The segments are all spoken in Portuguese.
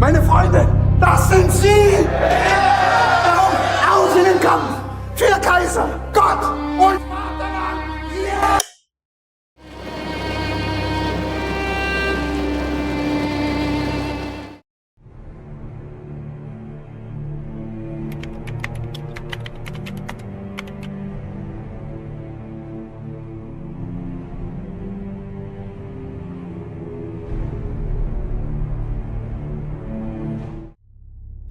Meine Freunde, das sind Sie! Aus in den Kampf für Kaiser, Gott und Vaterland! Yeah!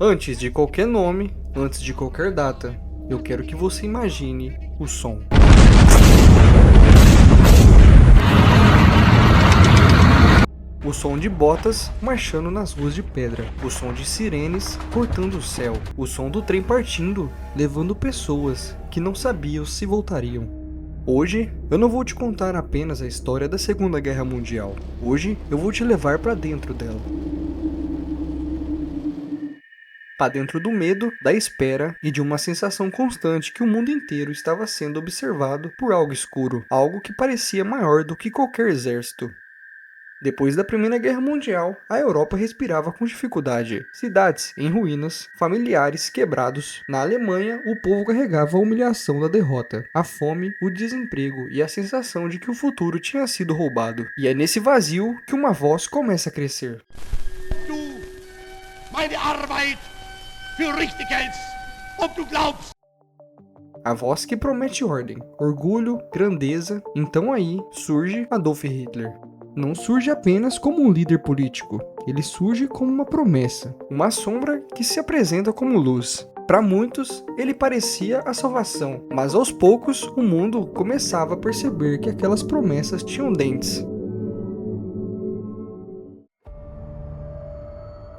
Antes de qualquer nome, antes de qualquer data, eu quero que você imagine o som. O som de botas marchando nas ruas de pedra, o som de sirenes cortando o céu, o som do trem partindo, levando pessoas que não sabiam se voltariam. Hoje, eu não vou te contar apenas a história da Segunda Guerra Mundial. Hoje, eu vou te levar para dentro dela. Para dentro do medo, da espera e de uma sensação constante que o mundo inteiro estava sendo observado por algo escuro, algo que parecia maior do que qualquer exército. Depois da Primeira Guerra Mundial, a Europa respirava com dificuldade. Cidades em ruínas, familiares quebrados. Na Alemanha, o povo carregava a humilhação da derrota, a fome, o desemprego e a sensação de que o futuro tinha sido roubado. E é nesse vazio que uma voz começa a crescer. Du, meine Arbeit für richtig hältst, ob du glaubst. A voz que promete ordem, orgulho, grandeza. Então aí surge Adolf Hitler. Não surge apenas como um líder político, ele surge como uma promessa, uma sombra que se apresenta como luz. Para muitos, ele parecia a salvação, mas aos poucos o mundo começava a perceber que aquelas promessas tinham dentes.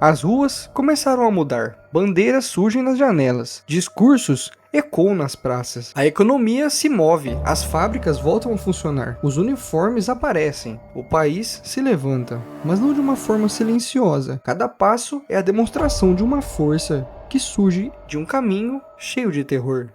As ruas começaram a mudar, bandeiras surgem nas janelas, discursos ecoam nas praças, a economia se move, as fábricas voltam a funcionar, os uniformes aparecem, o país se levanta, mas não de uma forma silenciosa. Cada passo é a demonstração de uma força que surge de um caminho cheio de terror.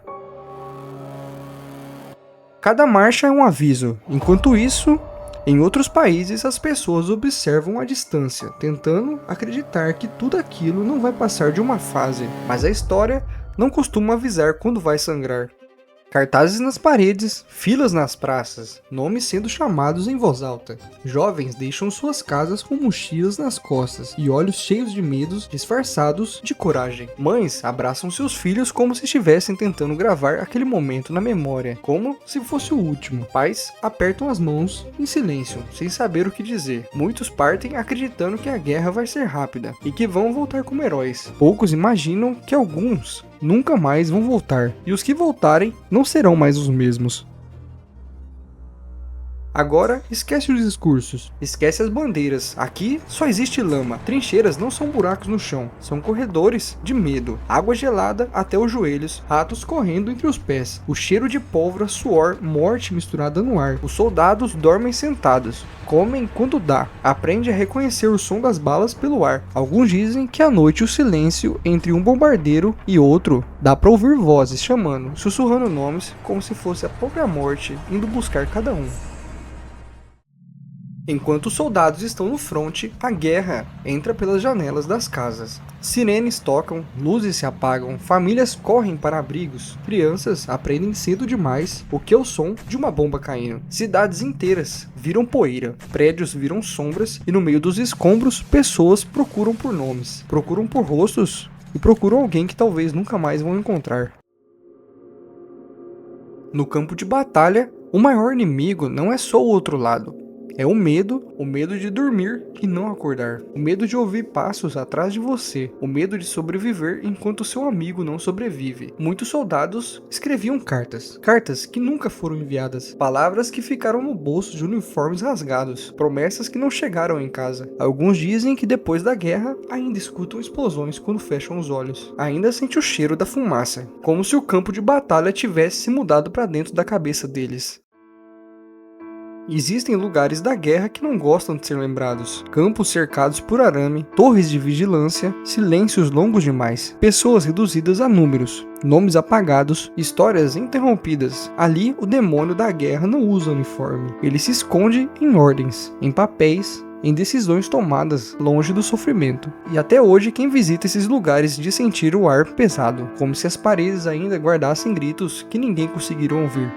Cada marcha é um aviso, enquanto isso, em outros países, as pessoas observam à distância, tentando acreditar que tudo aquilo não vai passar de uma fase, mas a história não costuma avisar quando vai sangrar. Cartazes nas paredes, filas nas praças, nomes sendo chamados em voz alta. Jovens deixam suas casas com mochilas nas costas e olhos cheios de medos disfarçados de coragem. Mães abraçam seus filhos como se estivessem tentando gravar aquele momento na memória, como se fosse o último. Pais apertam as mãos em silêncio, sem saber o que dizer. Muitos partem acreditando que a guerra vai ser rápida e que vão voltar como heróis. Poucos imaginam que alguns nunca mais vão voltar, e os que voltarem não serão mais os mesmos. Agora, esquece os discursos, esquece as bandeiras. Aqui só existe lama. Trincheiras não são buracos no chão, são corredores de medo. Água gelada até os joelhos, ratos correndo entre os pés. O cheiro de pólvora, suor, morte misturada no ar. Os soldados dormem sentados, comem quando dá. Aprende a reconhecer o som das balas pelo ar. Alguns dizem que à noite o silêncio entre um bombardeiro e outro dá para ouvir vozes chamando, sussurrando nomes, como se fosse a própria morte indo buscar cada um. Enquanto os soldados estão no fronte, a guerra entra pelas janelas das casas. Sirenes tocam, luzes se apagam, famílias correm para abrigos, crianças aprendem cedo demais o que é o som de uma bomba caindo. Cidades inteiras viram poeira, prédios viram sombras e no meio dos escombros, pessoas procuram por nomes, procuram por rostos e procuram alguém que talvez nunca mais vão encontrar. No campo de batalha, o maior inimigo não é só o outro lado. É o medo de dormir e não acordar, o medo de ouvir passos atrás de você, o medo de sobreviver enquanto seu amigo não sobrevive. Muitos soldados escreviam cartas que nunca foram enviadas, palavras que ficaram no bolso de uniformes rasgados, promessas que não chegaram em casa. Alguns dizem que depois da guerra ainda escutam explosões quando fecham os olhos, ainda sente o cheiro da fumaça, como se o campo de batalha tivesse se mudado para dentro da cabeça deles. Existem lugares da guerra que não gostam de ser lembrados. Campos cercados por arame, torres de vigilância, silêncios longos demais, pessoas reduzidas a números, nomes apagados, histórias interrompidas. Ali, o demônio da guerra não usa uniforme. Ele se esconde em ordens, em papéis, em decisões tomadas longe do sofrimento. E até hoje quem visita esses lugares diz sentir o ar pesado, como se as paredes ainda guardassem gritos que ninguém conseguiria ouvir.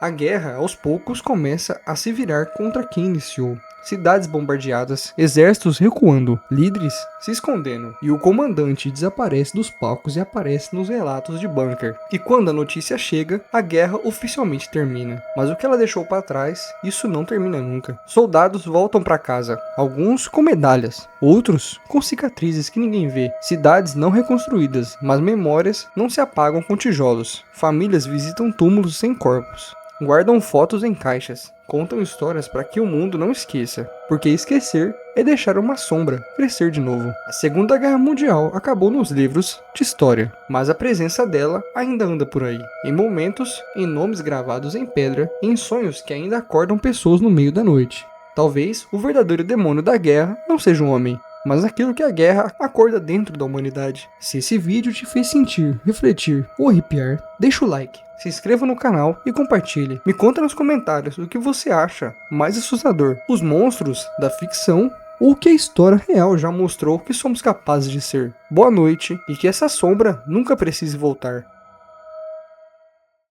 A guerra, aos poucos, começa a se virar contra quem iniciou. Cidades bombardeadas, exércitos recuando, líderes se escondendo, e o comandante desaparece dos palcos e aparece nos relatos de bunker. E quando a notícia chega, a guerra oficialmente termina. Mas o que ela deixou para trás, isso não termina nunca. Soldados voltam para casa, alguns com medalhas, outros com cicatrizes que ninguém vê. Cidades não reconstruídas, mas memórias não se apagam com tijolos. Famílias visitam túmulos sem corpos. Guardam fotos em caixas, contam histórias para que o mundo não esqueça, porque esquecer é deixar uma sombra crescer de novo. A Segunda Guerra Mundial acabou nos livros de história, mas a presença dela ainda anda por aí, em momentos, em nomes gravados em pedra, em sonhos que ainda acordam pessoas no meio da noite. Talvez o verdadeiro demônio da guerra não seja um homem, mas aquilo que a guerra acorda dentro da humanidade. Se esse vídeo te fez sentir, refletir ou arrepiar, deixa o like, se inscreva no canal e compartilhe. Me conta nos comentários o que você acha mais assustador, os monstros da ficção ou o que a história real já mostrou que somos capazes de ser. Boa noite e que essa sombra nunca precise voltar.